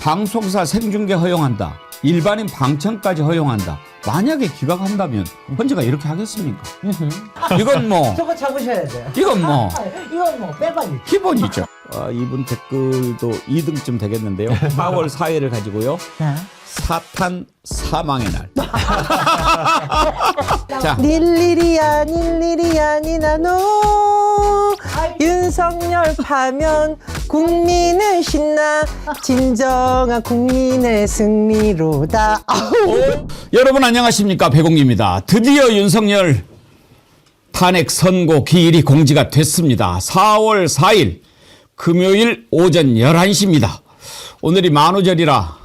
방송사 생중계 허용한다. 일반인 방청까지 허용한다. 만약에 기각한다면 헌재가 이렇게 하겠습니까? 이건 뭐 저거 잡으셔야 돼요. 이건 뭐 이건 뭐 빼박이. 기본이죠. 이분 댓글도 2등쯤 되겠는데요. 4월 4일을 가지고요. 사탄 사망의 날. 자, 일일이 아니나노 윤석열 파면 국민은 신나 진정한 국민의 승리로다. 여러분 안녕하십니까, 배공입니다. 드디어 윤석열 탄핵 선고 기일이 공지가 됐습니다. 4월 4일 금요일 오전 11시입니다. 오늘이 만우절이라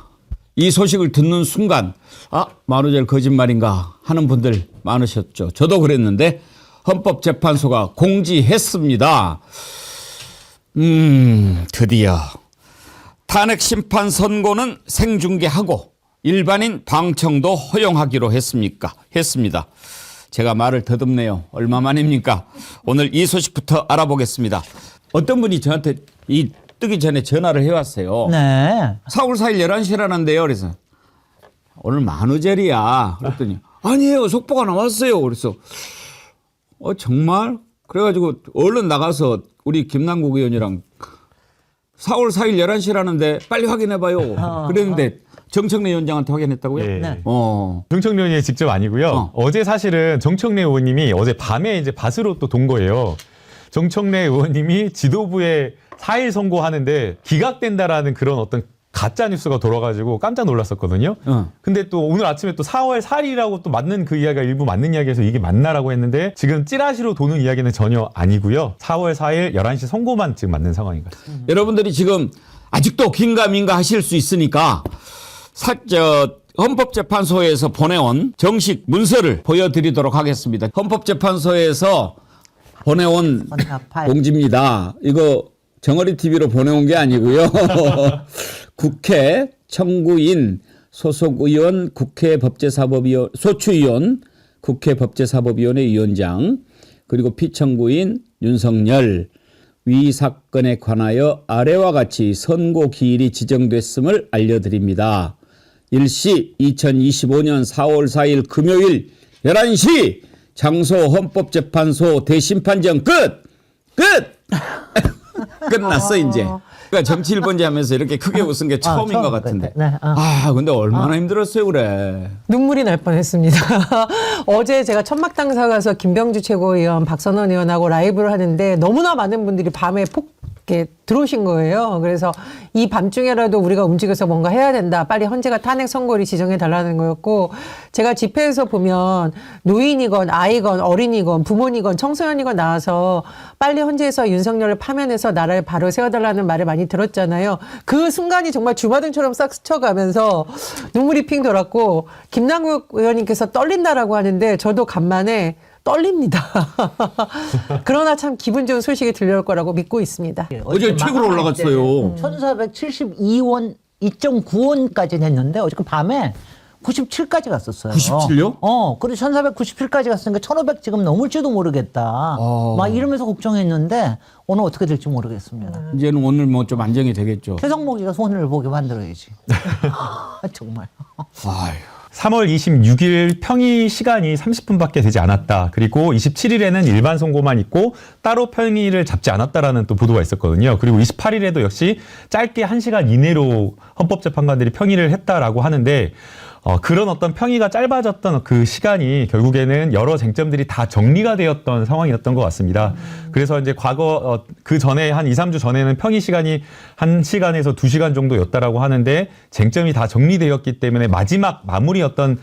이 소식을 듣는 순간 만우절 거짓말인가 하는 분들 많으셨죠. 저도 그랬는데 헌법재판소가 공지했습니다. 드디어 탄핵 심판 선고는 생중계하고 일반인 방청도 허용하기로 했습니다. 제가 말을 더듬네요. 얼마만입니까? 오늘 이 소식부터 알아보겠습니다. 어떤 분이 저한테 이 뜨기 전에 전화를 해왔어요. 네. 4월 4일 11시라는데요. 그래서 오늘 만우절이야. 그랬더니 아니에요. 속보가 나왔어요. 그래서 정말? 그래가지고 얼른 나가서 우리 김남국 의원이랑 4월 4일 11시라는데 빨리 확인해봐요. 그랬는데 정청래 위원장한테 확인했다고요? 네. 정청래 의원이 직접 아니고요. 어제 사실은 정청래 의원님이 어제 밤에 이제 밭으로 또 돈 거예요. 정청래 의원님이 지도부에 4일 선고하는데 기각된다라는 그런 어떤 가짜 뉴스가 돌아가지고 깜짝 놀랐었거든요. 근데 또 오늘 아침에 또 4월 4일이라고 또 맞는 그 이야기가 일부 맞는 이야기에서 이게 맞나라고 했는데 지금 찌라시로 도는 이야기는 전혀 아니고요. 4월 4일 11시 선고만 지금 맞는 상황인 것 같습니다. 여러분들이 지금 아직도 긴가민가 하실 수 있으니까 헌법재판소에서 보내온 정식 문서를 보여드리도록 하겠습니다. 헌법재판소에서 보내온 공지입니다. 이거 정어리 TV로 보내온 게 아니고요. 국회 청구인 소속 의원 국회 법제사법위원 소추위원 국회 법제사법위원회 위원장 그리고 피청구인 윤석열 위 사건에 관하여 아래와 같이 선고 기일이 지정됐음을 알려드립니다. 일시 2025년 4월 4일 금요일 11시 장소 헌법재판소 대심판정 끝! 끝났어 이제. 그러니까 정치 1번지 하면서 이렇게 크게 웃은 게 처음인 것 같은데. 네, 근데 얼마나 힘들었어요 그래. 눈물이 날 뻔했습니다. 어제 제가 천막당사 가서 김병주 최고위원, 박선원 의원하고 라이브를 하는데 너무나 많은 분들이 밤에 이렇게 들어오신 거예요. 그래서 이 밤중에라도 우리가 움직여서 뭔가 해야 된다. 빨리 헌재가 탄핵 선고를 지정해 달라는 거였고, 제가 집회에서 보면 노인이건 아이건 어린이건 부모니건 청소년이건 나와서 빨리 헌재에서 윤석열을 파면해서 나라를 바로 세워달라는 말을 많이 들었잖아요. 그 순간이 정말 주마등처럼 싹 스쳐가면서 눈물이 핑 돌았고, 김남국 의원님께서 떨린다라고 하는데 저도 간만에 떨립니다. 그러나 참 기분 좋은 소식이 들려올 거라고 믿고 있습니다. 어제 최고로 올라갔어요. 1472원, 2.9원까지 했는데 어저께 밤에 97까지 갔었어요. 97요? 그리고 1497까지 갔으니까 1500 지금 넘을지도 모르겠다. 막 이러면서 걱정했는데 오늘 어떻게 될지 모르겠습니다. 이제는 오늘 뭐 좀 안정이 되겠죠. 최성목이가 손을 보게 만들어야지. 정말. 아유. 3월 26일 평의 시간이 30분밖에 되지 않았다. 그리고 27일에는 일반 선고만 있고 따로 평의를 잡지 않았다라는 또 보도가 있었거든요. 그리고 28일에도 역시 짧게 1시간 이내로 헌법재판관들이 평의를 했다라고 하는데 그런 어떤 평의가 짧아졌던 그 시간이 결국에는 여러 쟁점들이 다 정리가 되었던 상황이었던 것 같습니다. 그래서 이제 과거 그 전에 한 2, 3주 전에는 평의 시간이 1시간에서 2시간 정도였다라고 하는데 쟁점이 다 정리되었기 때문에 마지막 마무리였던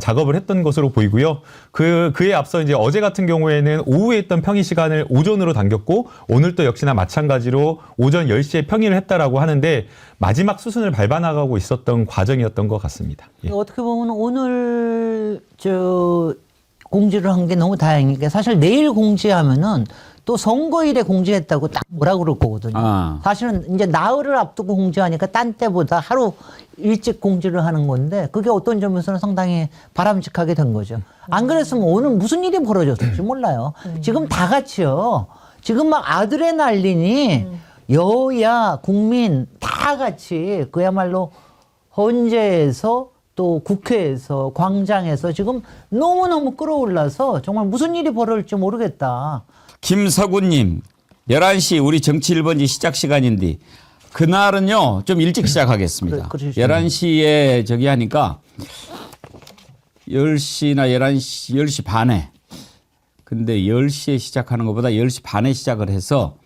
작업을 했던 것으로 보이고요. 그에 앞서 이제 어제 같은 경우에는 오후에 있던 평의 시간을 오전으로 당겼고 오늘도 역시나 마찬가지로 오전 10시에 평의를 했다라고 하는데 마지막 수순을 밟아나가고 있었던 과정이었던 것 같습니다. 예. 어떻게 보면 오늘 공지를 한 게 너무 다행인 게 사실 내일 공지하면은 또 선거일에 공지했다고 딱 뭐라 그럴 거거든요. 사실은 이제 나흘을 앞두고 공지하니까 딴 때보다 하루 일찍 공지를 하는 건데 그게 어떤 점에서는 상당히 바람직하게 된 거죠. 안 그랬으면 오늘 무슨 일이 벌어졌을지 몰라요. 지금 다 같이요. 지금 막 아드레날린이 여야 국민 다 같이 그야말로 헌재에서 또 국회에서 광장에서 지금 너무너무 끌어올라서 정말 무슨 일이 벌어질지 모르겠다. 김서구님 11시 우리 정치 1번지 시작 시간인데 그날은요 좀 일찍 시작하겠습니다. 그러시죠. 11시에 저기 하니까 10시나 11시 10시 반에 근데 10시에 시작하는 것보다 10시 반에 시작을 해서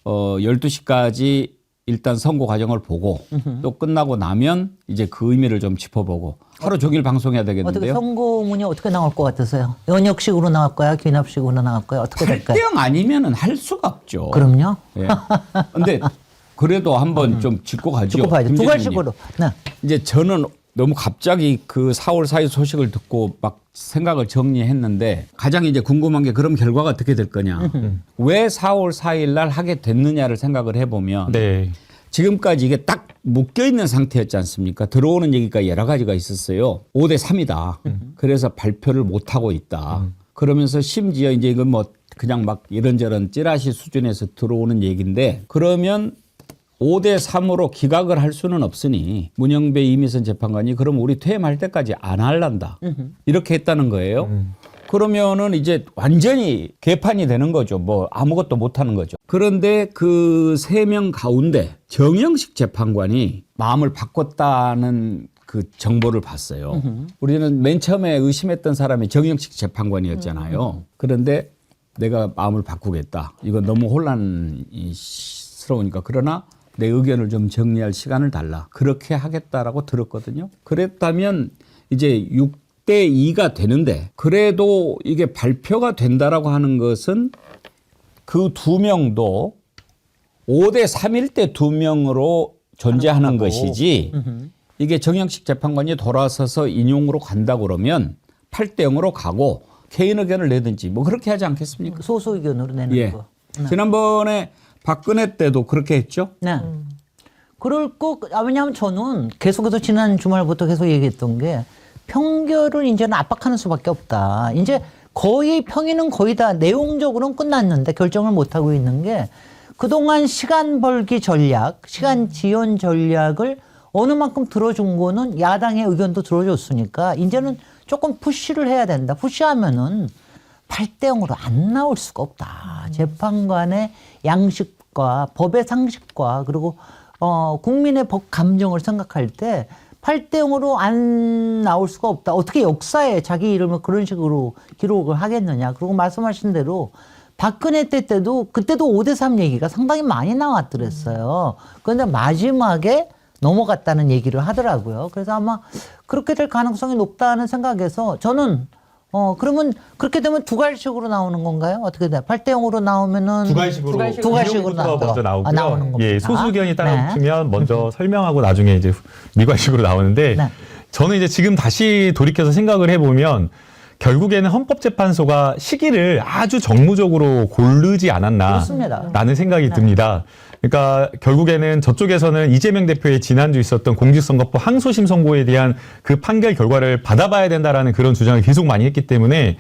12시까지 일단 선고 과정을 보고 또 끝나고 나면 이제 그 의미를 좀 짚어보고 하루 종일 방송해야 어떻게 되겠는데요. 선고문이 어떻게 나올 것 같으세요? 연역식으로 나올 거야? 귀납식으로 나올 거야? 어떻게 될까요? 8대0 아니면은 할 수가 없죠. 그럼요. 예. 근데 그래도 한번 좀 짚고 가죠. 듣고 봐야죠. 두 김재준님. 갈식으로. 네. 이제 저는 너무 갑자기 그 4월 4일 소식을 듣고 막 생각을 정리했는데 가장 이제 궁금한 게 그럼 결과가 어떻게 될 거냐. 왜 4월 4일 날 하게 됐느냐를 생각을 해보면 네. 지금까지 이게 딱 묶여 있는 상태였지 않습니까? 들어오는 얘기가 여러 가지가 있었어요. 5대 3이다. 그래서 발표를 못 하고 있다. 그러면서 심지어 이제 이건 뭐 그냥 막 이런저런 찌라시 수준에서 들어오는 얘기인데 그러면 5대 3으로 기각을 할 수는 없으니 문영배 이미선 재판관이 그럼 우리 퇴임할 때까지 안 할란다. 이렇게 했다는 거예요. 그러면은 이제 완전히 개판이 되는 거죠. 뭐 아무것도 못 하는 거죠. 그런데 그 3명 가운데 정영식 재판관이 마음을 바꿨다는 그 정보를 봤어요. 우리는 맨 처음에 의심했던 사람이 정영식 재판관이었잖아요. 그런데 내가 마음을 바꾸겠다. 이거 너무 혼란스러우니까. 그러나 내 의견을 좀 정리할 시간을 달라. 그렇게 하겠다라고 들었거든요. 그랬다면 이제 6대 2가 되는데 그래도 이게 발표가 된다라고 하는 것은 그 2명도 5대 3일 때 2명으로 존재하는 것이지 이게 정영식 재판관이 돌아서서 인용으로 간다 그러면 8대 0으로 가고 개인 의견을 내든지 뭐 그렇게 하지 않겠습니까? 소수 의견으로 내는 예. 거. 지난번에 박근혜 때도 그렇게 했죠? 네. 그럴 거, 왜냐하면 저는 계속해서 지난 주말부터 계속 얘기했던 게 평결을 이제는 압박하는 수밖에 없다. 이제 거의 평의는 거의 다 내용적으로는 끝났는데 결정을 못하고 있는 게 그동안 시간 벌기 전략, 시간 지연 전략을 어느 만큼 들어준 거는 야당의 의견도 들어줬으니까 이제는 조금 푸시를 해야 된다. 푸시하면은 8대 0으로 안 나올 수가 없다. 재판관의 양식과 법의 상식과 그리고 국민의 법 감정을 생각할 때 8대 0으로 안 나올 수가 없다. 어떻게 역사에 자기 이름을 그런 식으로 기록을 하겠느냐. 그리고 말씀하신 대로 박근혜 때도 그때도 5대 3 얘기가 상당히 많이 나왔더랬어요. 그런데 마지막에 넘어갔다는 얘기를 하더라고요. 그래서 아마 그렇게 될 가능성이 높다는 생각에서 저는 그러면 그렇게 되면 두 갈식으로 나오는 건가요? 어떻게 돼요? 8대 0으로 나오면은 두 갈식으로 나오는 먼저 나오고요. 나오는 겁니다. 예, 소수 의견이 네. 따라붙으면 먼저 설명하고 나중에 이제 미관식으로 나오는데 네. 저는 이제 지금 다시 돌이켜서 생각을 해보면 결국에는 헌법재판소가 시기를 아주 정무적으로 고르지 그렇습니다. 않았나라는 생각이 듭니다. 그러니까 결국에는 저쪽에서는 이재명 대표의 지난주 있었던 공직선거법 항소심 선고에 대한 그 판결 결과를 받아봐야 된다라는 그런 주장을 계속 많이 했기 때문에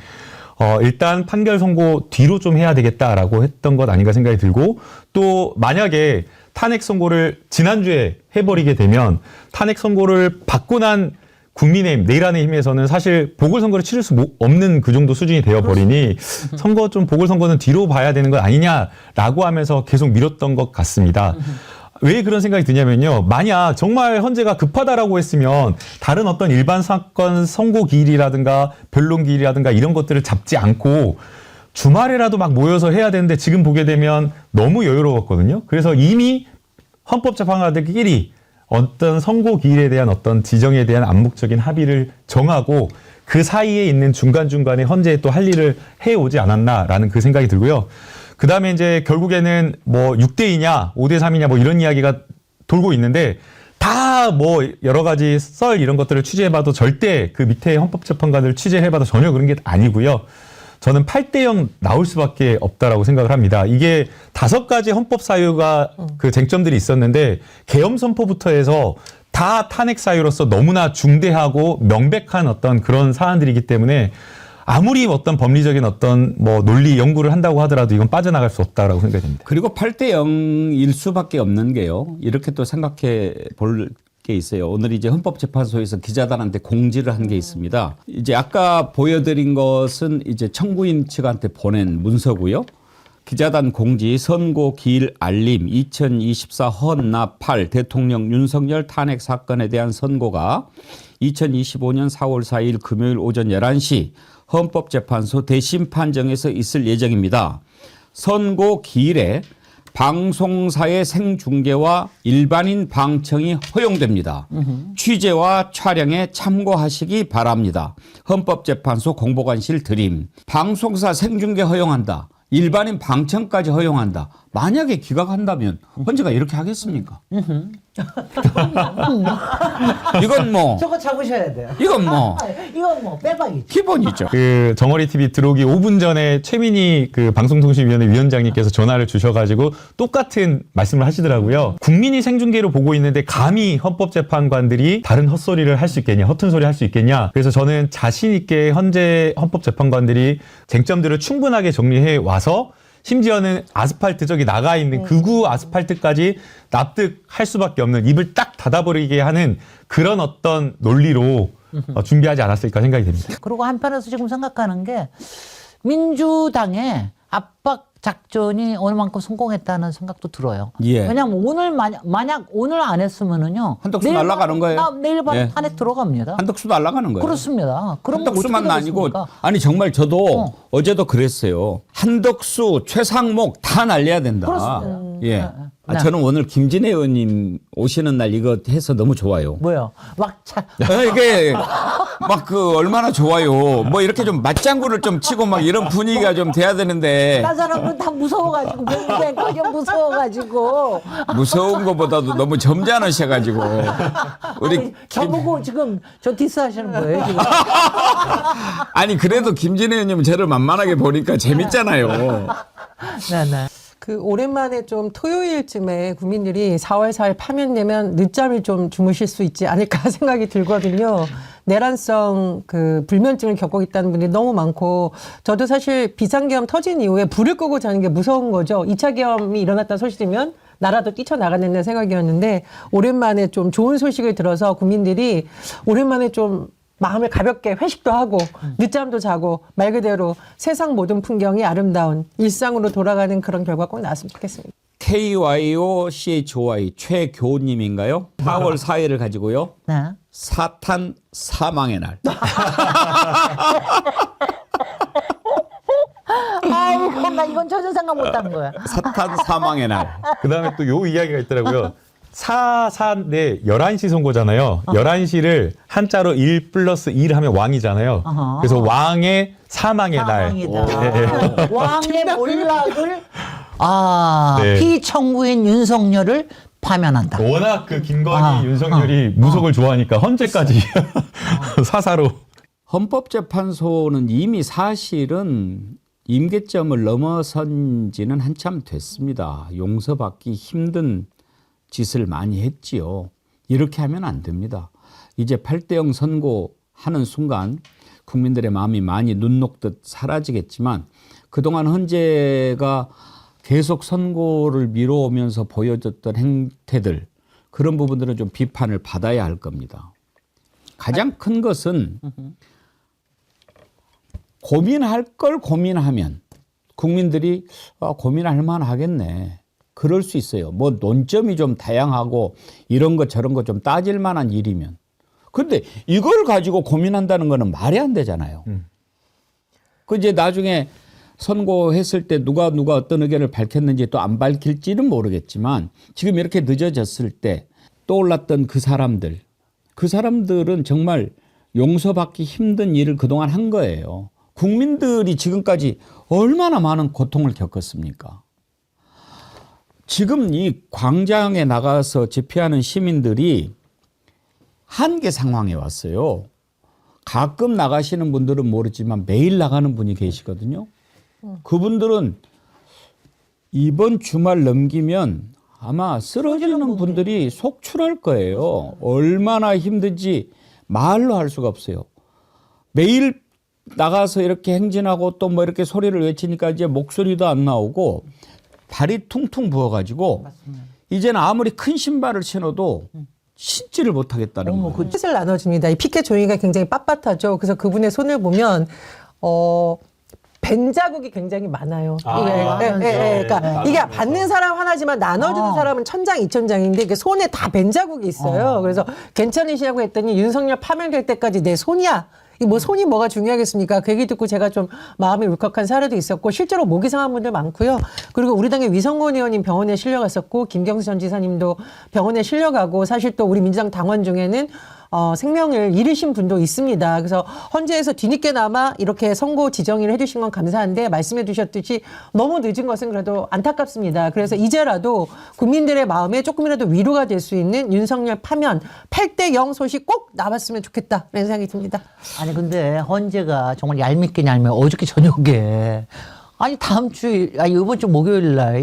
일단 판결 선고 뒤로 좀 해야 되겠다라고 했던 것 아닌가 생각이 들고 또 만약에 탄핵 선고를 지난주에 해버리게 되면 탄핵 선고를 받고 난 국민의힘, 내일안의힘에서는 사실 보궐선거를 치를 수 없는 그 정도 수준이 되어버리니 선거 좀 보궐선거는 뒤로 봐야 되는 것 아니냐라고 하면서 계속 미뤘던 것 같습니다. 왜 그런 생각이 드냐면요. 만약 정말 헌재가 급하다라고 했으면 다른 어떤 일반 사건 선고 기일이라든가 변론 기일이라든가 이런 것들을 잡지 않고 주말에라도 막 모여서 해야 되는데 지금 보게 되면 너무 여유로웠거든요. 그래서 이미 헌법재판관들끼리 어떤 선고 기일에 대한 어떤 지정에 대한 암묵적인 합의를 정하고 그 사이에 있는 중간중간에 헌재에 또 할 일을 해오지 않았나라는 그 생각이 들고요. 그 다음에 이제 결국에는 뭐 6대2냐, 5대3이냐 뭐 이런 이야기가 돌고 있는데 다 뭐 여러 가지 썰 이런 것들을 취재해봐도 절대 그 밑에 헌법재판관을 취재해봐도 전혀 그런 게 아니고요. 저는 8대 0 나올 수밖에 없다라고 생각을 합니다. 이게 5가지 헌법 사유가 그 쟁점들이 있었는데 계엄 선포부터 해서 다 탄핵 사유로서 너무나 중대하고 명백한 어떤 그런 사안들이기 때문에 아무리 어떤 법리적인 어떤 뭐 논리 연구를 한다고 하더라도 이건 빠져나갈 수 없다라고 생각이 됩니다. 그리고 8대 0일 수밖에 없는 게요. 이렇게 또 생각해 볼 게 있어요. 오늘 이제 헌법재판소에서 기자단한테 공지를 한 게 있습니다. 이제 아까 보여드린 것은 이제 청구인 측한테 보낸 문서고요. 기자단 공지 선고 기일 알림 2024 헌납 8 대통령 윤석열 탄핵 사건에 대한 선고가 2025년 4월 4일 금요일 오전 11시 헌법재판소 대심판정에서 있을 예정입니다. 선고 기일에 방송사의 생중계와 일반인 방청이 허용됩니다. 취재와 촬영에 참고하시기 바랍니다. 헌법재판소 공보관실 드림. 방송사 생중계 허용한다. 일반인 방청까지 허용한다. 만약에 기각한다면 헌재가 이렇게 하겠습니까? 이건 뭐 저거 잡으셔야 돼요. 이건 뭐 이건 뭐 빼박이죠. 기본이죠. 그 정어리 TV 들어오기 5분 전에 최민희 그 방송통신위원회 위원장님께서 전화를 주셔가지고 똑같은 말씀을 하시더라고요. 국민이 생중계로 보고 있는데 감히 헌법재판관들이 다른 헛소리를 할 수 있겠냐, 허튼 소리 할 수 있겠냐. 그래서 저는 자신 있게 현재 헌법재판관들이 쟁점들을 충분하게 정리해 와서 심지어는 아스팔트 저기 나가 있는 극우 아스팔트까지 납득할 수밖에 없는 입을 딱 닫아버리게 하는 그런 어떤 논리로 준비하지 않았을까 생각이 됩니다. 그리고 한편에서 지금 생각하는 게 민주당의 압박 작전이 어느 만큼 성공했다는 생각도 들어요. 예. 왜냐하면 오늘 만약 오늘 안 했으면은요. 한덕수 날아가는 거예요. 내일 밤 예. 탄핵 들어갑니다. 한덕수 날아가는 거예요. 그렇습니다. 그럼 한덕수만 어떻게 아니고 되겠습니까? 아니 정말 저도 어제도 그랬어요. 한덕수, 최상목 다 날려야 된다. 그렇습니다. 예. 네. 저는 오늘 김진애 의원님 오시는 날 이거 해서 너무 좋아요. 뭐요? 이게 막 그 얼마나 좋아요. 뭐 이렇게 좀 맞장구를 좀 치고 막 이런 분위기가 좀 돼야 되는데 나 사람은 다 무서워가지고 그냥 무서워가지고 무서운 것보다도 너무 점잖으셔가지고 우리 아니, 저보고 지금 저 디스하시는 거예요 지금. 아니 그래도 김진애 의원님은 저를 만만하게 보니까 재밌잖아요. 네네. 그 오랜만에 좀 토요일쯤에 국민들이 4월 4일 파면되면 늦잠을 좀 주무실 수 있지 않을까 생각이 들거든요. 내란성 그 불면증을 겪고 있다는 분들이 너무 많고 저도 사실 비상계엄 터진 이후에 불을 끄고 자는 게 무서운 거죠. 2차 계엄이 일어났다는 소식 들으면 나라도 뛰쳐나가는 생각이었는데 오랜만에 좀 좋은 소식을 들어서 국민들이 오랜만에 좀 마음을 가볍게 회식도 하고 늦잠도 자고 말 그대로 세상 모든 풍경이 아름다운 일상으로 돌아가는 그런 결과 꼭 나왔으면 좋겠습니다. KYOCHOY 최교님인가요? 4월 4일을 가지고요. 네. 사탄 사망의 날. 아이고 나 이건 전혀 생각 못한 거야. 사탄 사망의 날. 그 다음에 또 요 이야기가 있더라고요. 4네 11시 선고잖아요. 11시를 한자로 1 플러스 2를 하면 왕이잖아요. 어허. 그래서 왕의 사망의 날. 사망이다. 왕의 몰락을 네. 피청구인 윤석열을 파면한다. 워낙 그 김건희, 윤석열이 무속을 좋아하니까 헌재까지 사사로. 헌법재판소는 이미 사실은 임계점을 넘어선 지는 한참 됐습니다. 용서받기 힘든 짓을 많이 했지요. 이렇게 하면 안 됩니다. 이제 8대 0 선고하는 순간 국민들의 마음이 많이 눈 녹듯 사라지겠지만 그동안 헌재가 계속 선고를 미뤄오면서 보여줬던 행태들 그런 부분들은 좀 비판을 받아야 할 겁니다. 가장 큰 것은 고민할 걸 고민하면 국민들이 고민할 만하겠네. 그럴 수 있어요. 뭐 논점이 좀 다양하고 이런 것 저런 것 좀 따질 만한 일이면. 근데 이걸 가지고 고민한다는 거는 말이 안 되잖아요. 그 이제 나중에 선고했을 때 누가 어떤 의견을 밝혔는지 또 안 밝힐지는 모르겠지만 지금 이렇게 늦어졌을 때 떠올랐던 그 사람들은 정말 용서받기 힘든 일을 그동안 한 거예요. 국민들이 지금까지 얼마나 많은 고통을 겪었습니까? 지금 이 광장에 나가서 집회하는 시민들이 한계 상황에 왔어요. 가끔 나가시는 분들은 모르지만 매일 나가는 분이 계시거든요. 그분들은 이번 주말 넘기면 아마 쓰러지는 분들이 속출할 거예요. 얼마나 힘든지 말로 할 수가 없어요. 매일 나가서 이렇게 행진하고 또 뭐 이렇게 소리를 외치니까 이제 목소리도 안 나오고 발이 퉁퉁 부어가지고 이제는 아무리 큰 신발을 신어도 신지를 못하겠다는 거예요. 피켓을 나눠줍니다. 이 피켓 종이가 굉장히 빳빳하죠. 그래서 그분의 손을 보면 벤 자국이 굉장히 많아요. 그러니까 이게 받는 사람 하나지만 나눠주는 사람은 천장 이천장인데 이게 손에 다 벤 자국이 있어요. 그래서 괜찮으시냐고 했더니 윤석열 파면될 때까지 내 손이야. 이 뭐 손이 뭐가 중요하겠습니까? 그 얘기 듣고 제가 좀 마음이 울컥한 사례도 있었고 실제로 목이 상한 분들 많고요. 그리고 우리 당의 위성곤 의원님 병원에 실려갔었고 김경수 전 지사님도 병원에 실려가고 사실 또 우리 민주당 당원 중에는 생명을 잃으신 분도 있습니다. 그래서 헌재에서 뒤늦게나마 이렇게 선고 지정을 해주신 건 감사한데 말씀해 주셨듯이 너무 늦은 것은 그래도 안타깝습니다. 그래서 이제라도 국민들의 마음에 조금이라도 위로가 될 수 있는 윤석열 파면 8대0 소식 꼭 나왔으면 좋겠다 이런 생각이 듭니다. 아니 근데 헌재가 정말 얄밉게 어저께 저녁에 아니 다음 주 이번 주 목요일 날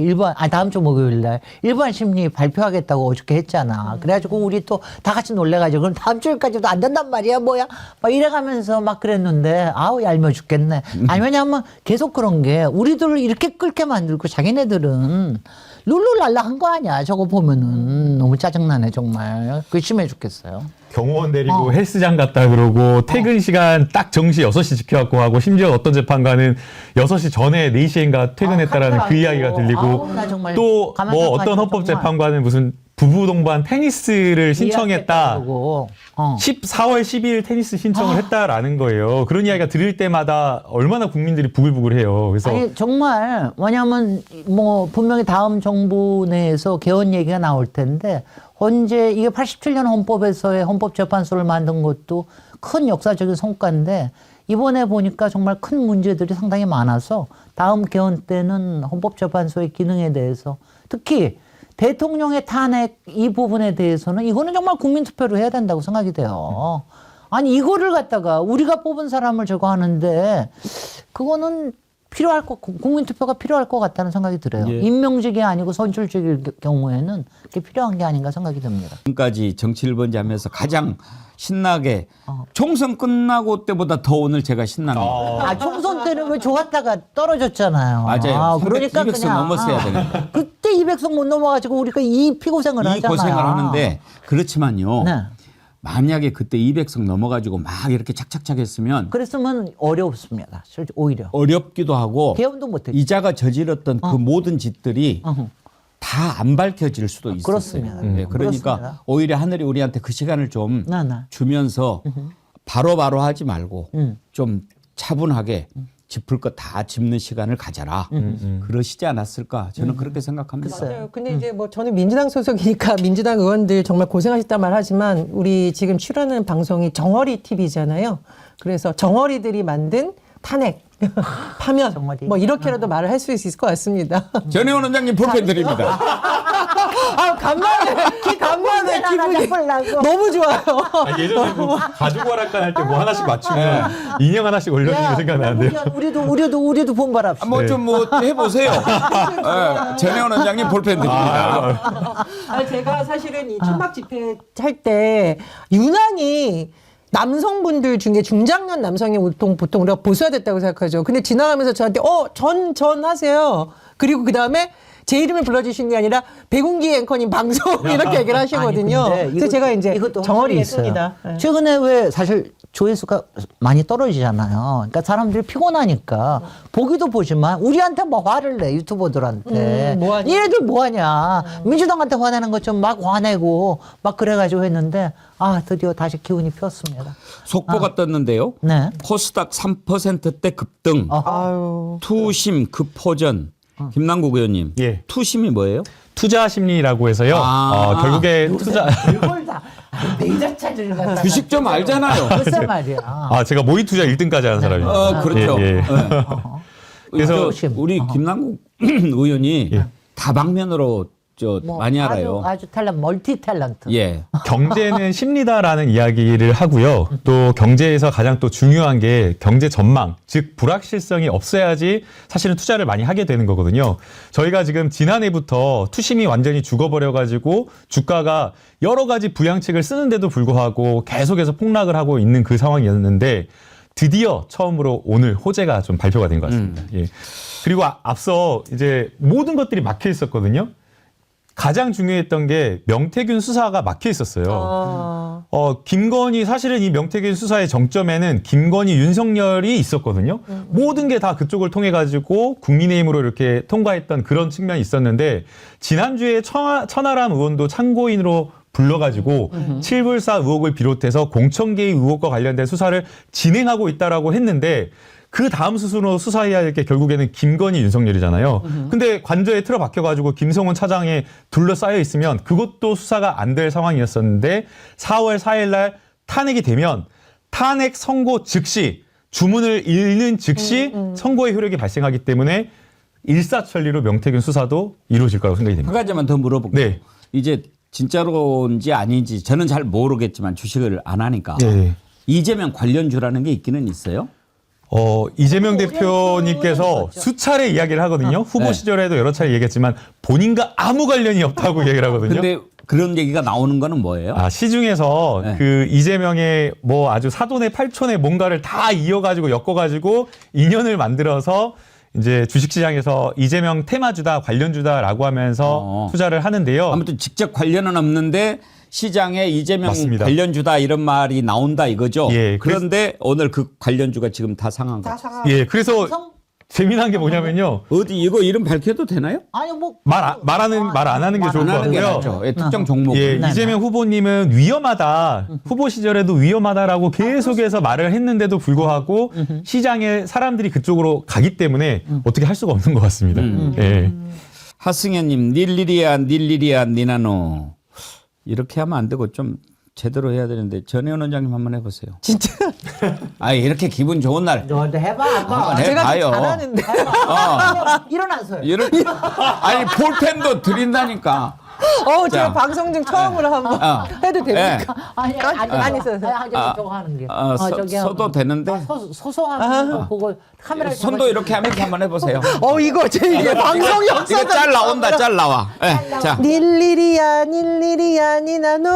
다음 주 목요일 날 일반 심리 발표하겠다고 어저께 했잖아. 그래가지고 우리 또 다 같이 놀래가지고 그럼 다음 주일까지도 안 된단 말이야 뭐야 막 이래가면서 막 그랬는데 아우 얄미워 죽겠네. 아니 왜냐하면 계속 그런 게 우리들을 이렇게 끓게 만들고 자기네들은 룰루랄라 한 거 아니야. 저거 보면은 너무 짜증나네 정말. 그게 심해 죽겠어요. 경호원 데리고 헬스장 갔다 그러고 퇴근 시간 딱 정시 6시 지켜갖고 하고 심지어 어떤 재판관은 6시 전에 4시인가 퇴근했다라는 그 이야기가 들리고 아우, 나 정말 또 가만 뭐 생각하니까 어떤 헌법재판관은 정말. 무슨 부부 동반 테니스를 신청했다. 그러고. 4월 12일 테니스 신청을 했다라는 거예요. 그런 이야기가 들을 때마다 얼마나 국민들이 부글부글해요. 그래서 아니 정말 왜냐하면 뭐 분명히 다음 정부 내에서 개헌 얘기가 나올 텐데 헌재 이게 87년 헌법에서의 헌법재판소를 만든 것도 큰 역사적인 성과인데 이번에 보니까 정말 큰 문제들이 상당히 많아서 다음 개헌 때는 헌법재판소의 기능에 대해서 특히 대통령의 탄핵 이 부분에 대해서는 이거는 정말 국민투표로 해야 된다고 생각이 돼요. 아니 이거를 갖다가 우리가 뽑은 사람을 저거 하는데 그거는 국민투표가 필요할 것 같다는 생각이 들어요. 예. 임명직이 아니고 선출직일 경우에는 그게 필요한 게 아닌가 생각이 듭니다. 지금까지 정치 1번지 하면서 가장 신나게 총선 끝나고 때보다 더 오늘 제가 신나는 거예요. 총선 때는 왜 좋았다가 떨어졌잖아요. 맞아요. 그러니까 200석 그냥 넘었어야 되니까. 그때 200석 못 넘어가지고 우리가 이 피고생을 이 하잖아요. 고생을 하는데 그렇지만요. 네. 만약에 그때 200석 넘어가지고 막 이렇게 착착착 했으면 그랬으면 어렵습니다. 오히려. 어렵기도 하고 개헌도 못했죠. 이자가 저질렀던 그 모든 짓들이 다 안 밝혀질 수도 있어요. 그렇습니다. 네, 그러니까 그렇습니다. 오히려 하늘이 우리한테 그 시간을 좀 네. 주면서 바로바로 하지 말고 좀 차분하게 짚을 거 다 짚는 시간을 가져라. 그러시지 않았을까? 저는 그렇게 생각합니다. 맞아요. 근데 이제 뭐 저는 민주당 소속이니까 민주당 의원들 정말 고생하셨단 말 하지만 우리 지금 출연하는 방송이 정어리 TV잖아요. 그래서 정어리들이 만든 탄핵, 파면 정어리. 뭐 이렇게라도 말을 할 수 있을 것 같습니다. 전혜원 원장님 볼펜 드립니다. 간만에 기분이 너무 좋아요. 예전에 뭐 가족 오락관 할 때 뭐 하나씩 맞추면 인형 하나씩 올려주는 게 생각나는데요. 우리도 본발합시다. 뭐 좀 뭐 해보세요. 네, 전혜원 원장님 볼펜 드립니다. 제가 사실은 이 천막 집회 할 때 유난히 남성분들 중에 중장년 남성이 보통 우리가 보수화됐다고 생각하죠. 근데 지나가면서 저한테 전 하세요. 그리고 그 다음에 제 이름을 불러주신 게 아니라 백운기 앵커님 방송 이렇게 얘기를 하시거든요. 그래서 제가 이제 정어리 했습니다. 최근에 왜 사실 조회수가 많이 떨어지잖아요. 그러니까 사람들이 피곤하니까 보기도 보지만 우리한테 뭐 화를 내 유튜버들한테. 뭐하냐. 얘네들 뭐하냐. 민주당한테 화내는 것 좀 막 화내고 막 그래가지고 했는데 드디어 다시 기운이 폈습니다. 속보가 떴는데요. 네. 코스닥 3%대 급등, 아유. 투심 급호전. 김남국 의원님, 예. 투심이 뭐예요? 투자 심리라고 해서요. 결국에 투자 이걸 다 메이저 차지를 갖다가 주식 좀 알잖아요. 글쎄 말이야. 제가 모의 투자 1등까지 하는 사람입니다. 그렇죠. 예, 예. 네. 그래서 우리 김남국 의원이 다방면으로 많이 알아요. 아주 멀티 탤런트. 예. 경제는 심리다라는 이야기를 하고요. 또 경제에서 가장 또 중요한 게 경제 전망, 즉 불확실성이 없어야지 사실은 투자를 많이 하게 되는 거거든요. 저희가 지금 지난해부터 투심이 완전히 죽어버려가지고 주가가 여러 가지 부양책을 쓰는데도 불구하고 계속해서 폭락을 하고 있는 그 상황이었는데 드디어 처음으로 오늘 호재가 좀 발표가 된 것 같습니다. 예. 그리고 앞서 이제 모든 것들이 막혀 있었거든요. 가장 중요했던 게 명태균 수사가 막혀 있었어요. 김건희 사실은 이 명태균 수사의 정점에는 김건희 윤석열이 있었거든요. 모든 게 다 그쪽을 통해 가지고 국민의힘으로 이렇게 통과했던 그런 측면이 있었는데 지난주에 천하람 의원도 참고인으로 불러가지고 칠불사 의혹을 비롯해서 공천개입 의혹과 관련된 수사를 진행하고 있다라고 했는데 그 다음 수순으로 수사해야 할 게 결국에는 김건희 윤석열이잖아요. 근데 관저에 틀어박혀가지고 김성훈 차장에 둘러싸여 있으면 그것도 수사가 안 될 상황이었었는데 4월 4일 날 탄핵이 되면 탄핵 선고 즉시 주문을 읽는 즉시 선고의 효력이 발생하기 때문에 일사천리로 명태균 수사도 이루어질 거라고 생각이 됩니다. 한 가지만 더 물어볼게요. 네. 이제 진짜로인지 아닌지 저는 잘 모르겠지만 주식을 안 하니까 네. 이재명 관련주라는 게 있기는 있어요? 이재명 대표님께서 수차례 이야기를 하거든요. 후보 네. 시절에도 여러 차례 얘기했지만 본인과 아무 관련이 없다고 얘기를 하거든요. 근데 그런 얘기가 나오는 거는 뭐예요? 시중에서 네. 그 이재명의 뭐 아주 사돈의 팔촌의 뭔가를 다 이어가지고 엮어가지고 인연을 만들어서 이제 주식시장에서 이재명 테마주다 관련주다라고 하면서 투자를 하는데요. 아무튼 직접 관련은 없는데 시장에 이재명 맞습니다. 관련주다 이런 말이 나온다 이거죠. 예, 그런데 오늘 그 관련주가 지금 다 상한 거. 예, 그래서 재미난 게 뭐냐면요. 어디 이거 이름 밝혀도 되나요? 아니 뭐 말 안 하는 게 좋을 것 안 하는 게 같고요. 낫죠. 예, 특정 종목. 예, 네, 이재명 후보님은 위험하다. 후보 시절에도 위험하다라고 계속해서 말을 했는데도 불구하고 시장에 사람들이 그쪽으로 가기 때문에 어떻게 할 수가 없는 것 같습니다. 예. 하승현님 닐리리아 니나노 이렇게 하면 안 되고 좀 제대로 해야 되는데 전혜원 원장님 한번 해보세요. 진짜 아 이렇게 기분 좋은 날 너도 해봐 한번. 한번 제가 더 해봐요. 잘하는데. 일어나서요. 이렇게 아니 볼펜도 드린다니까. 제가 자. 방송 중 처음으로 한번 해도 됩니까? 아니 아니, 있어요. 저거 하는 게. 저기 서도 하고. 되는데 소소한 거 그거 카메라 손도 이렇게 하면서 한번 해보세요. 이거 제 이게 방송이 이거 없어서 짤 나온다 짤 나와. 예, 자 닐리리야 니나노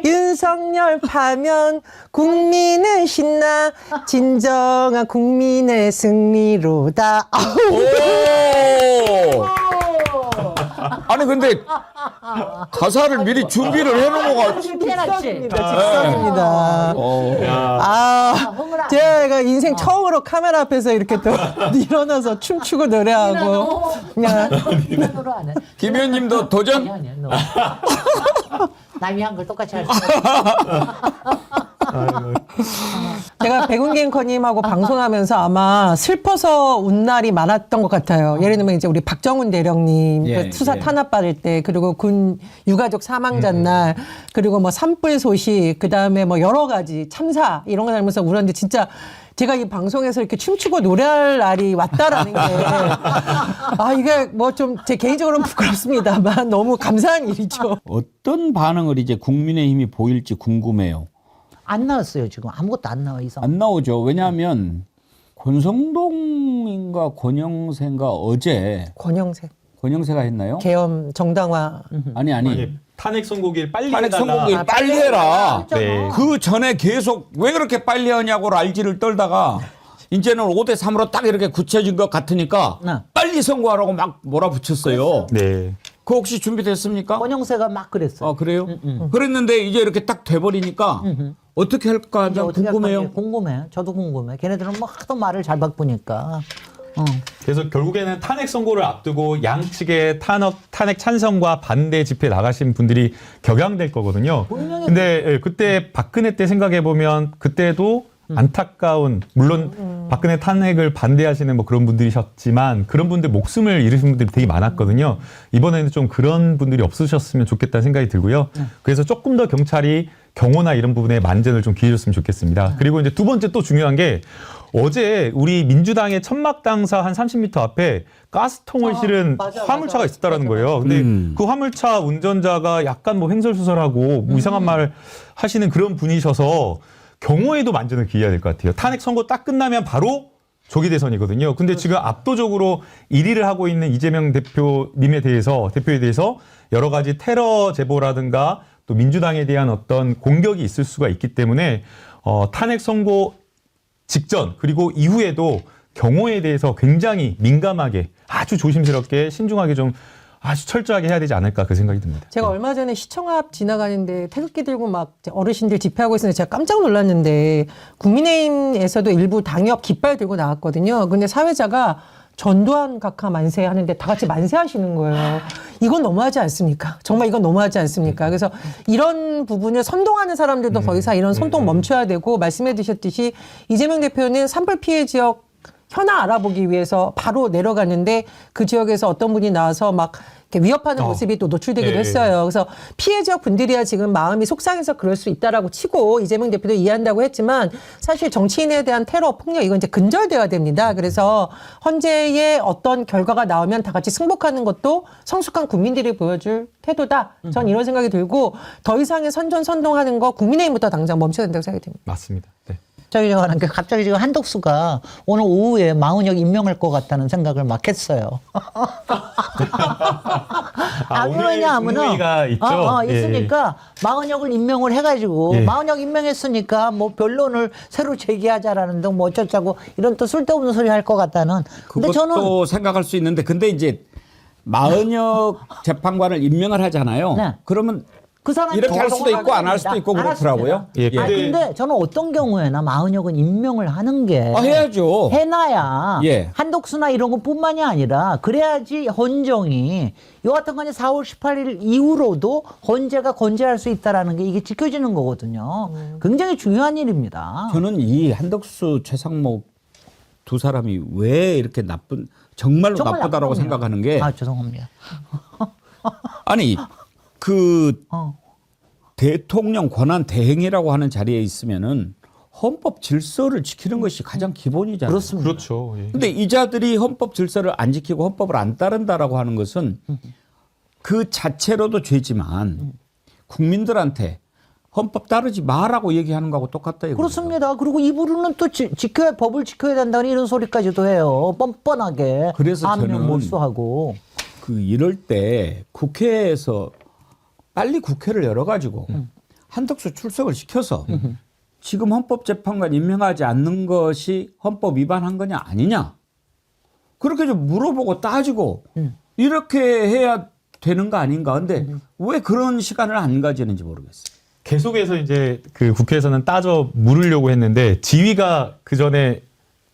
윤석열 파면 국민은 신나 진정한 국민의 승리로다. 오! 아니 근데 가사를 미리 준비를 해놓은 거가 해놨지. 직선입니다. 제가 인생 처음으로 카메라 앞에서 이렇게 또 일어나서 춤추고 노래하고 그냥 노래 안 해. 김 의원님도 도전? 아니야 너. 남이 한 걸 똑같이 할 수. 제가 백운기 앵커님하고 방송하면서 아마 슬퍼서 운 날이 많았던 것 같아요. 예를 들면 이제 우리 박정훈 대령님 예, 그 수사 예. 탄압받을 때, 그리고 군 유가족 사망자 날, 그리고 뭐 산불 소식, 그 다음에 뭐 여러 가지 참사 이런 거 하면서 울었는데 진짜 제가 이 방송에서 이렇게 춤추고 노래할 날이 왔다라는 게 이게 뭐 좀 제 개인적으로는 부끄럽습니다만 너무 감사한 일이죠. 어떤 반응을 이제 국민의힘이 보일지 궁금해요. 안 나왔어요 지금 아무것도 안 나와 이상. 안 나오죠. 왜냐하면 권성동인가 권영세인가 어제 권영세가 했나요? 계엄 정당화. 아니. 탄핵 선고기를 빨리 탄핵 해달라. 선고기를 빨리 해라. 네. 그 전에 계속 왜 그렇게 빨리 하냐고 알지를 떨다가 이제는 5대 3으로 딱 이렇게 굳혀진 것 같으니까 네. 빨리 선고하라고 막 몰아붙였어요. 네. 그거 혹시 준비됐습니까? 권영세가 막 그랬어. 아 그래요? 그랬는데 이제 이렇게 딱 돼버리니까 어떻게 할까 이제 좀 어떻게 할 궁금해요. 건지 궁금해. 저도 궁금해. 걔네들은 뭐 하도 말을 잘 바꾸니까. 그래서 결국에는 탄핵 선고를 앞두고 양측의 탄핵 찬성과 반대 집회 나가신 분들이 격양될 거거든요. 근데 그때 박근혜 때 생각해 보면 그때도 안타까운, 물론 박근혜 탄핵을 반대하시는 뭐 그런 분들이셨지만 그런 분들 목숨을 잃으신 분들이 되게 많았거든요. 이번에는 좀 그런 분들이 없으셨으면 좋겠다는 생각이 들고요. 그래서 조금 더 경찰이 경호나 이런 부분에 만전을 좀 기해줬으면 좋겠습니다. 그리고 이제 두 번째 또 중요한 게 어제 우리 민주당의 천막당사 한 30m 앞에 가스통을 실은 화물차가 있었다라는 거예요. 근데 그 화물차 운전자가 약간 뭐 횡설수설하고 뭐 이상한 말을 하시는 그런 분이셔서 경호에도 만전을 기해야 될 것 같아요. 탄핵 선고 딱 끝나면 바로 조기 대선이거든요. 근데 지금 압도적으로 1위를 하고 있는 이재명 대표에 대해서 여러 가지 테러 제보라든가 또 민주당에 대한 어떤 공격이 있을 수가 있기 때문에 탄핵 선고 직전 그리고 이후에도 경호에 대해서 굉장히 민감하게 아주 조심스럽게 신중하게 좀 아주 철저하게 해야 되지 않을까 그 생각이 듭니다. 제가 얼마 전에 시청 앞 지나가는데 태극기 들고 막 어르신들 집회하고 있었는데 제가 깜짝 놀랐는데 국민의힘에서도 일부 당협 깃발 들고 나왔거든요. 근데 사회자가 전두환 각하 만세 하는데 다 같이 만세하시는 거예요. 이건 너무하지 않습니까? 정말 이건 너무하지 않습니까? 그래서 이런 부분을 선동하는 사람들도 더 이상 이런 선동 멈춰야 되고 말씀해 주셨듯이 이재명 대표는 산불 피해 지역 현황 알아보기 위해서 바로 내려갔는데 그 지역에서 어떤 분이 나와서 막 이렇게 위협하는 모습이 또 노출되기도 네. 했어요. 그래서 피해 지역 분들이야 지금 마음이 속상해서 그럴 수 있다라고 치고 이재명 대표도 이해한다고 했지만 사실 정치인에 대한 테러, 폭력 이건 이제 근절돼야 됩니다. 그래서 헌재의 어떤 결과가 나오면 다 같이 승복하는 것도 성숙한 국민들이 보여줄 태도다. 전 이런 생각이 들고 더 이상의 선전선동하는 거 국민의힘부터 당장 멈춰야 된다고 생각이 듭니다. 맞습니다. 네. 갑자기 지금 한덕수가 오늘 오후에 마은혁 임명할 것 같다는 생각을 막 했어요. 오늘 국무회의가 있죠? 있으니까 마은혁을 임명을 해가지고 마은혁 임명했으니까 뭐 변론을 새로 제기하자라는 등 뭐 어쩌자고 이런 또 쓸데없는 소리 할 것 같다는. 근데 그것도 저는 생각할 수 있는데 근데 이제 마은혁 재판관을 임명을 하잖아요. 네. 그러면 그 사람이 이렇게 할 수도 있고 안 할 수도 있고 그렇더라고요. 예, 근데 저는 어떤 경우에나 마은혁은 임명을 하는 게 해야죠. 해놔야 예. 한독수나 이런 것뿐만이 아니라 그래야지 헌정이 여하튼간에 4월 18일 이후로도 헌재가 건재할 수 있다라는 게 이게 지켜지는 거거든요. 굉장히 중요한 일입니다. 저는 이 한덕수 최상목 두 사람이 왜 이렇게 정말로 정말 나쁘다라고 나쁘군요. 생각하는 게 죄송합니다. 아니 그 어. 대통령 권한 대행이라고 하는 자리에 있으면은 헌법 질서를 지키는 것이 가장 기본이잖아요. 그렇습니다. 그렇죠. 예. 근데 이 자들이 헌법 질서를 안 지키고 헌법을 안 따른다라고 하는 것은 그 자체로도 죄지만 국민들한테 헌법 따르지 마라고 얘기하는 거하고 똑같다 이거죠. 그렇습니다. 그리고 이부로는 또 법을 지켜야 된다는 이런 소리까지도 해요. 뻔뻔하게. 그래서 암명 저는 몰수하고. 그 이럴 때 국회에서 빨리 국회를 열어가지고 한덕수 출석을 시켜서 지금 헌법재판관 임명하지 않는 것이 헌법 위반한 거냐 아니냐 그렇게 좀 물어보고 따지고 이렇게 해야 되는 거 아닌가. 근데 왜 그런 시간을 안 가지는지 모르겠어요. 계속해서 이제 그 국회에서는 따져 물으려고 했는데 지위가 그 전에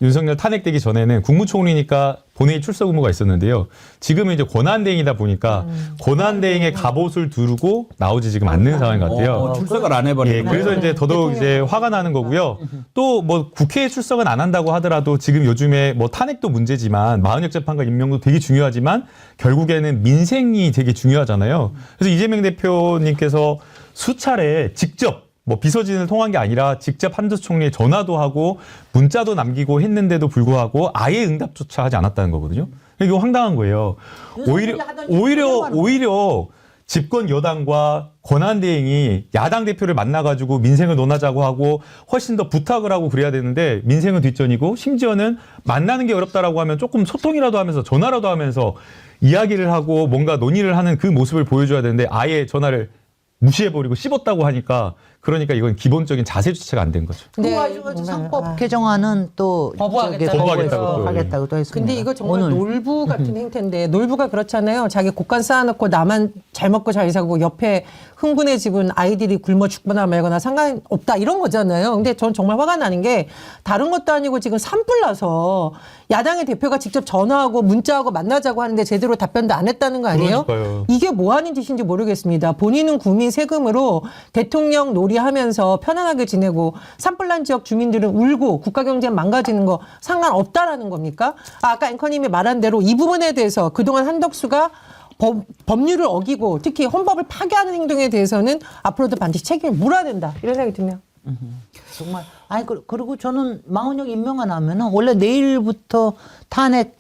윤석열 탄핵되기 전에는 국무총리니까 본회의 출석 의무가 있었는데요. 지금은 이제 권한대행이다 보니까 권한대행의 갑옷을 두르고 나오지 지금 않는 상황인 것 같아요. 출석을 안 해버리고. 예, 그래서 이제 더더욱 이제 화가 나는 거고요. 또 뭐 국회에 출석은 안 한다고 하더라도 지금 요즘에 뭐 탄핵도 문제지만 마은혁 재판관 임명도 되게 중요하지만 결국에는 민생이 되게 중요하잖아요. 그래서 이재명 대표님께서 수차례 직접 뭐 비서진을 통한 게 아니라 직접 한덕수 총리에 전화도 하고 문자도 남기고 했는데도 불구하고 아예 응답조차 하지 않았다는 거거든요. 이거 황당한 거예요. 오히려 집권 여당과 권한대행이 야당 대표를 만나가지고 민생을 논하자고 하고 훨씬 더 부탁을 하고 그래야 되는데 민생은 뒷전이고 심지어는 만나는 게 어렵다라고 하면 조금 소통이라도 하면서 전화라도 하면서 이야기를 하고 뭔가 논의를 하는 그 모습을 보여줘야 되는데 아예 전화를 무시해버리고 씹었다고 하니까 그러니까 이건 기본적인 자세 주체가 안 된 거죠. 그 와중에 상법 개정안은 또 거부하겠다고 또, 하겠다고 또 했습니다. 근데 이거 정말 오늘. 놀부 같은 행태인데 놀부가 그렇잖아요. 자기 곳간 쌓아놓고 나만 잘 먹고 잘 사고 옆에 흥분의 집은 아이들이 굶어 죽거나 말거나 상관없다 이런 거잖아요. 근데 전 정말 화가 나는 게 다른 것도 아니고 지금 산불 나서 야당의 대표가 직접 전화하고 문자하고 만나자고 하는데 제대로 답변도 안 했다는 거 아니에요? 그러니까요. 이게 뭐 하는 짓인지 모르겠습니다. 본인은 국민 세금으로 대통령 놀이하면서 편안하게 지내고 산불난 지역 주민들은 울고 국가 경제 망가지는 거 상관없다라는 겁니까? 아까 앵커님이 말한 대로 이 부분에 대해서 그동안 한덕수가 법률을 어기고 특히 헌법을 파괴하는 행동에 대해서는 앞으로도 반드시 책임을 물어야 된다. 이런 생각이 듭니다. 정말 그리고 저는 마은혁 임명 안 하면은 원래 내일부터 탄핵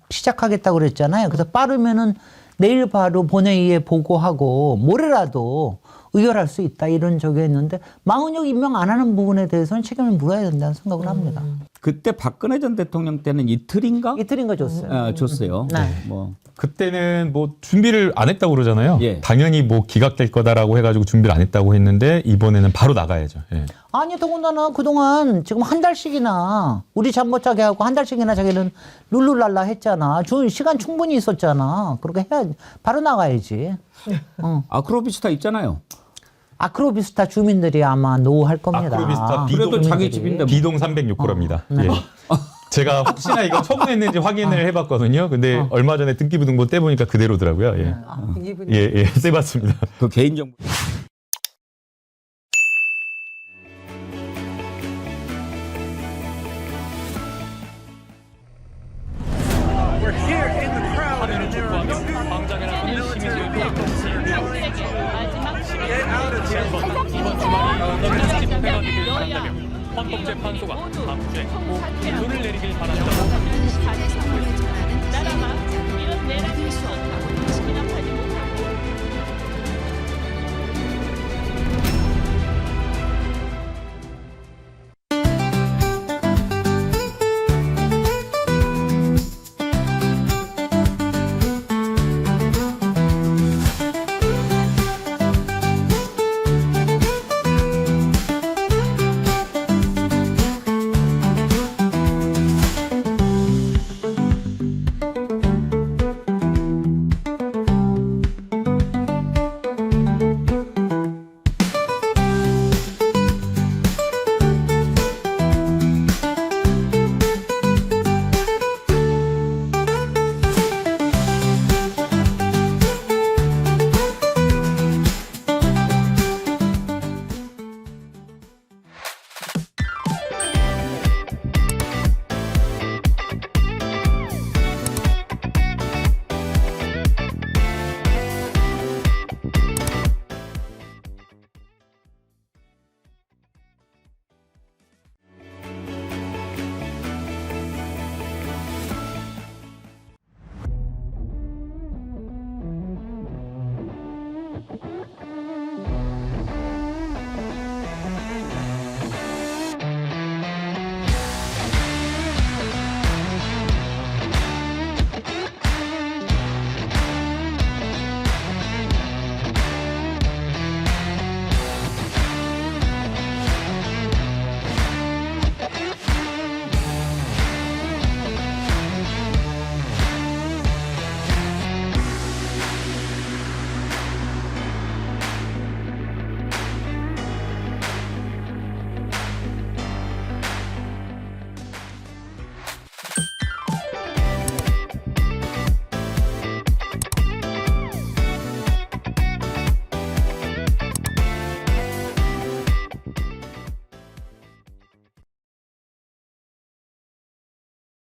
시작하겠다고 그랬잖아요. 그래서 빠르면은 내일 바로 본회의에 보고하고 모레라도 의결할 수 있다 이런 적이었는데 망은혁 임명 안 하는 부분에 대해서는 책임을 물어야 된다는 생각을 합니다. 그때 박근혜 전 대통령 때는 이틀인가? 이틀인 거 줬어요. 줬어요. 네. 뭐 그때는 뭐 준비를 안 했다고 그러잖아요. 예. 당연히 뭐 기각될 거다라고 해가지고 준비를 안 했다고 했는데 이번에는 바로 나가야죠. 예. 아니 더군다나 그동안 지금 한 달씩이나 우리 잠 못 자게 하고 한 달씩이나 자기는 룰루랄라 했잖아. 준 시간 충분히 있었잖아. 그렇게 해야 바로 나가야지. 아크로비스타 있잖아요. 아크로비스타 주민들이 아마 노할 겁니다. 아크로비스타 그래도 자기 집인데 뭐. 비동 306호랍니다. 예. 제가 혹시나 이거 처분했는지 확인을 해봤거든요. 근데 얼마 전에 등기부등본 떼보니까 그대로더라고요. 예. 이분이 예, 떼봤습니다. 그 개인정보. We're here in the crowd and there are two military vehicles. Get out of here. 이번 주말이 집회가 되길 바란다며 헌법재판소가 다음 주에 꼭 결론을 내리길 바란다고 나라가 이런 내란이 있어